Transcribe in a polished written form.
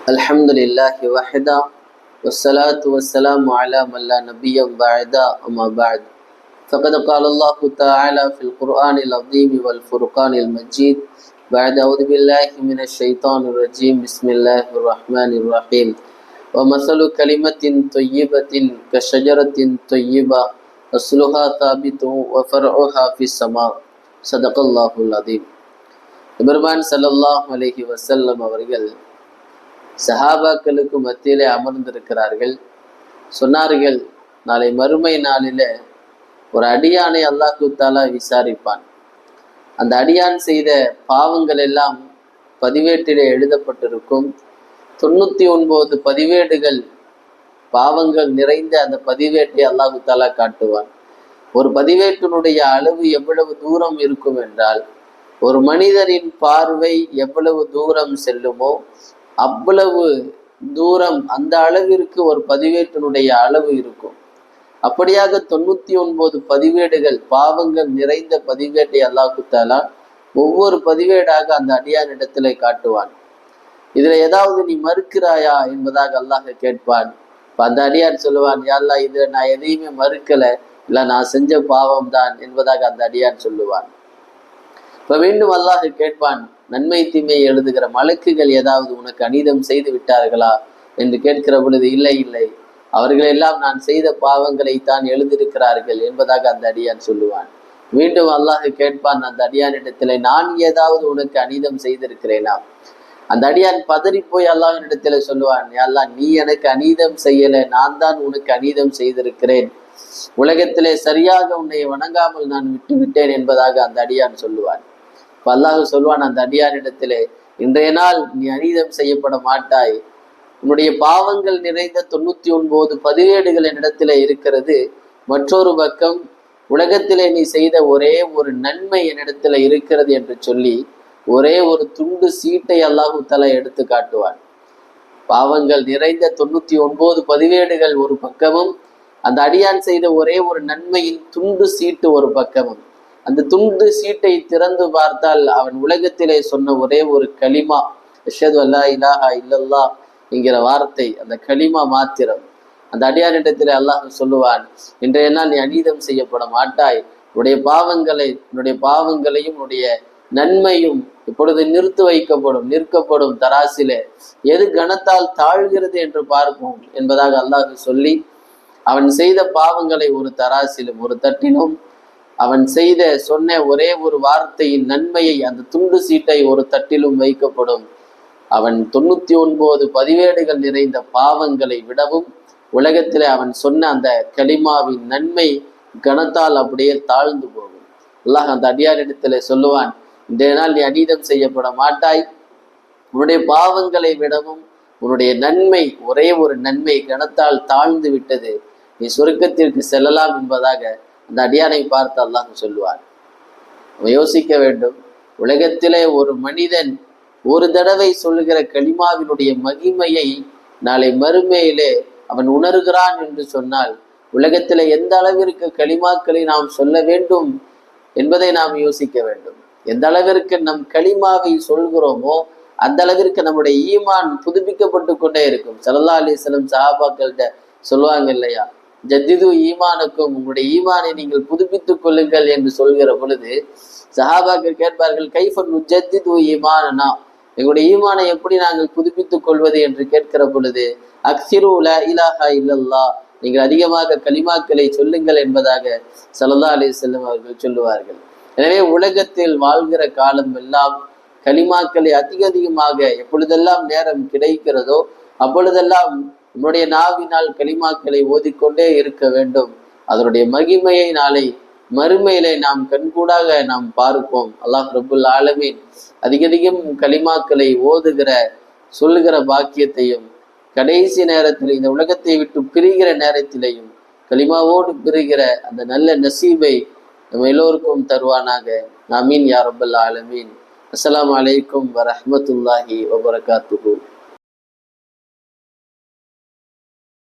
الحمد لله وحده والصلاة والسلام على من لا نبي بعد أما بعد فقد قال الله تعالى في القرآن العظيم والفرقان المجيد بعد أعوذ بالله من الشيطان الرجيم بسم الله الرحمن الرحيم ومثل كلمة طيبة كشجرة طيبة أصلها ثابت وفرعها في السماء صدق الله العظيم. பெருமான் ஸல்லல்லாஹு அலைஹி வஸல்லம் அவர்கள் சஹாபாக்களுக்கு மத்தியிலே அமர்ந்திருக்கிறார்கள். சொன்னார்கள், நாளை மறுமை நாளில ஒரு அடியானை அல்லாஹு தாலா விசாரிப்பான். அந்த அடியான் செய்த பாவங்கள் எல்லாம் பதிவேட்டிலே எழுதப்பட்டிருக்கும். 99 பதிவேடுகள் பாவங்கள் நிறைந்த அந்த பதிவேட்டை அல்லாஹு தாலா காட்டுவான். ஒரு பதிவேட்டினுடைய அளவு எவ்வளவு தூரம் இருக்கும் என்றால், ஒரு மனிதரின் பார்வை எவ்வளவு தூரம் செல்லுமோ அவ்வளவு தூரம் அந்த அளவிற்கு ஒரு பதிவேட்டினுடைய அளவு இருக்கும். அப்படியாக 99 பதிவேடுகள் பாவங்கள் நிறைந்த பதிவேட்டை அல்லாஹு தாலா ஒவ்வொரு பதிவேடாக அந்த அடியானிடத்திலே காட்டுவான். இதுல ஏதாவது நீ மறுக்கிறாயா என்பதாக அல்லாஹ் கேட்பான். அந்த அடியான் சொல்லுவான், யா அல்லாஹ், இதுல நான் எதையுமே மறுக்கல, இல்ல நான் செஞ்ச பாவம் தான் என்பதாக அந்த அடியான் சொல்லுவான். இப்ப மீண்டும் அல்லாஹ் கேட்பான், நன்மை தீமை எழுதுகிற மலக்குகள் ஏதாவது உனக்கு அநீதம் செய்து விட்டார்களா என்று கேட்கிற பொழுது, இல்லை இல்லை, அவர்களெல்லாம் நான் செய்த பாவங்களை தான் எழுதியிருக்கிறார்கள் என்பதாக அந்த அடியான் சொல்லுவான். மீண்டும் அல்லாஹ் கேட்பான் அந்த அடியானிடத்திலே, நான் ஏதாவது உனக்கு அநீதம் செய்திருக்கிறேனா? அந்த அடியான் பதறி போய் அல்லாஹ்விடத்திலே சொல்லுவான், அல்லாஹ், நீ எனக்கு அநீதம் செய்யல, நான் தான் உனக்கு அநீதம் செய்திருக்கிறேன். உலகத்திலே சரியாக உன்னை வணங்காமல் நான் விட்டு விட்டேன் என்பதாக அந்த அடியான் சொல்லுவான். அல்லாஹ் சொல்வான் அந்த அடியாரிடத்திலே, இன்றைய நாள் நீ அநீதம் செய்யப்பட மாட்டாய். உன்னுடைய பாவங்கள் நிறைந்த 99 பதிவேடுகள் என்னிடத்திலே இருக்கிறது. மற்றொரு பக்கம் உலகத்திலே நீ செய்த ஒரே ஒரு நன்மை என்னிடத்துல இருக்கிறது என்று சொல்லி ஒரே ஒரு துண்டு சீட்டை அல்லாஹு தஆலா எடுத்து காட்டுவான். பாவங்கள் நிறைந்த 99 பதிவேடுகள் ஒரு பக்கமும், அந்த அடியான் செய்த ஒரே ஒரு நன்மையின் துண்டு சீட்டு ஒரு பக்கமும். அந்த துண்டு சீட்டை திறந்து பார்த்தால் அவன் உலகத்திலே சொன்ன ஒரே ஒரு கலிமா, அஷ்ஹது அல்லா இலாஹா இல்லல்லாஹ் என்கிற வார்த்தை, அந்த கலிமா மாத்திரம். அந்த அடியாரிடத்திலே அல்லாஹ் சொல்லுவான், இன்றைய நாள் நீ அநீதம் செய்யப்பட மாட்டாய். உன்னுடைய பாவங்களையும் உன்னுடைய நன்மையும் இப்பொழுது நிற்கப்படும் தராசிலே எது கனத்தால் தாழ்கிறது என்று பார்ப்போம் என்பதாக அல்லாஹ் சொல்லி, அவன் செய்த பாவங்களை ஒரு தராசிலும் ஒரு தட்டிலும், அவன் சொன்ன ஒரே ஒரு வார்த்தையின் நன்மையை அந்த துண்டு சீட்டை ஒரு தட்டிலும் வைக்கப்படும். அவன் 99 பதிவேடுகள் நிறைந்த பாவங்களை விடவும் உலகத்திலே அவன் சொன்ன அந்த கலிமாவின் நன்மை கனத்தால் அப்படியே தாழ்ந்து போகும். அல்லாஹ் அந்த அடியாரிடத்திலே சொல்லுவான், இன்றைய நாள் நீ அநீதம் செய்யப்பட மாட்டாய். உன்னுடைய பாவங்களை விடவும் உன்னுடைய நன்மை, ஒரே ஒரு நன்மை கனத்தால் தாழ்ந்து விட்டது, நீ சொர்க்கத்திற்கு செல்லலாம் என்பதாக அந்த அடியானை பார்த்து அல்லாஹ் சொல்லுவான். யோசிக்க வேண்டும், உலகத்திலே ஒரு மனிதன் ஒரு தடவை சொல்லுகிற கலிமாவினுடைய மகிமையை நாளை மறுமையிலே அவன் உணர்கிறான் என்று சொன்னால், உலகத்திலே எந்த அளவிற்கு கலிமாக்களை நாம் சொல்ல வேண்டும் என்பதை நாம் யோசிக்க வேண்டும். எந்த அளவிற்கு நம் கலிமாவை சொல்கிறோமோ அந்த அளவிற்கு நம்முடைய ஈமான் புதுப்பிக்கப்பட்டு கொண்டே இருக்கும். ஸல்லல்லாஹு அலைஹி வஸல்லம் சஹாபாக்கள்கிட்ட சொல்லுவாங்க இல்லையா, ஜத்திது ஈமானுக்கும், உங்களுடைய ஈமானை நீங்கள் புதுப்பித்துக் கொள்ளுங்கள் என்று சொல்கிற பொழுது சஹாபாக்கள் கேட்பார்கள், கைஃப நுஜத்திது ஈமானனா, எங்களுடைய ஈமானை எப்படி நாங்கள் புதுப்பித்துக் கொள்வது என்று கேட்கிற பொழுது, அக்ஸிரு லா இலாஹா இல்லல்லாஹ், நீங்கள் அதிகமாக கலிமாக்களை சொல்லுங்கள் என்பதாக ஸல்லல்லாஹு அலைஹி வஸல்லம் அவர்கள் சொல்லுவார்கள். எனவே உலகத்தில் வாழ்கிற காலம் எல்லாம் கலிமாக்களை அதிகமாக எப்பொழுதெல்லாம் நேரம் கிடைக்கிறதோ அப்பொழுதெல்லாம் நம்முடைய நாவினால் கலிமாக்களை ஓதிக்கொண்டே இருக்க வேண்டும். அதனுடைய மகிமையை நாளை மறுமையிலே நாம் கண்கூடாக நாம் பார்ப்போம். அல்லாஹ் ரப்புல் ஆலமீன் அதிகம் கலிமாக்களை சொல்லுகிற பாக்கியத்தையும், கடைசி நேரத்தில் இந்த உலகத்தை விட்டு பிரிகிற நேரத்திலேயும் கலிமாவோடு பிரிகிற அந்த நல்ல நசீபை நம்ம எல்லோருக்கும் தருவானாக. ஆமீன் யா ரப்பல் ஆலமீன். அஸ்ஸலாமு அலைக்கும் வரஹ்மத்துல்லாஹி வபரகாத்துஹு.